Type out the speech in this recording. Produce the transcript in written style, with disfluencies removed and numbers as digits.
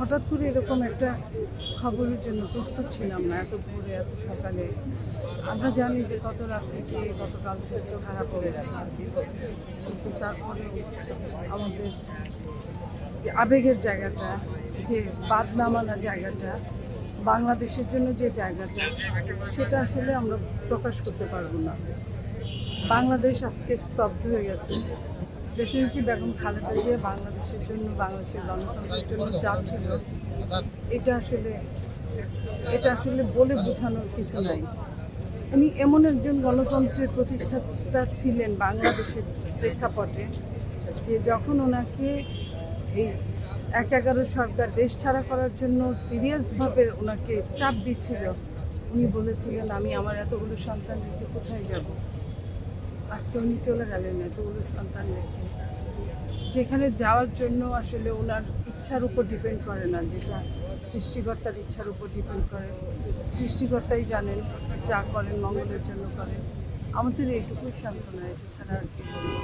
হঠাৎ করে এরকম একটা খবরের জন্য প্রস্তুত ছিলাম না, এত ভোরে এত সকালে। আমরা জানি যে কত রাত থেকে গতকাল থেকে খারাপ অবস্থা, কিন্তু তারপরেও আমাদের যে আবেগের জায়গাটা, যে বাদ না মানা জায়গাটা, বাংলাদেশের জন্য যে জায়গাটা, সেটা আসলে আমরা প্রকাশ করতে পারবো না। বাংলাদেশ আজকে স্তব্ধ হয়ে গেছে। দেশনেত্রী বেগম খালেদা জিয়া বাংলাদেশের জন্য, বাংলাদেশের গণতন্ত্রের জন্য যা ছিল, এটা আসলে এটা আসলে বলে বোঝানোর কিছু নাই। উনি এমন একজন গণতন্ত্রের প্রতিষ্ঠাতা ছিলেন বাংলাদেশের প্রেক্ষাপটে, যে যখন ওনাকে এই ১/১১ সরকার দেশ ছাড়া করার জন্য সিরিয়াসভাবে ওনাকে চাপ দিচ্ছিল, উনি বলেছিলেন, আমি আমার এতগুলো সন্তান রেখে কোথায় যাব। আজকে উনি চলে গেলেন এতগুলো সন্তান রেখে, যেখানে যাওয়ার জন্য আসলে ওনার ইচ্ছার উপর ডিপেন্ড করে না, যেটা সৃষ্টিকর্তার ইচ্ছার উপর ডিপেন্ড করে। সৃষ্টিকর্তাই জানেন, যা করেন মঙ্গলের জন্য করেন। আমাদের এইটুকুই সান্ত্বনা, এটা ছাড়া আর কি বলবো।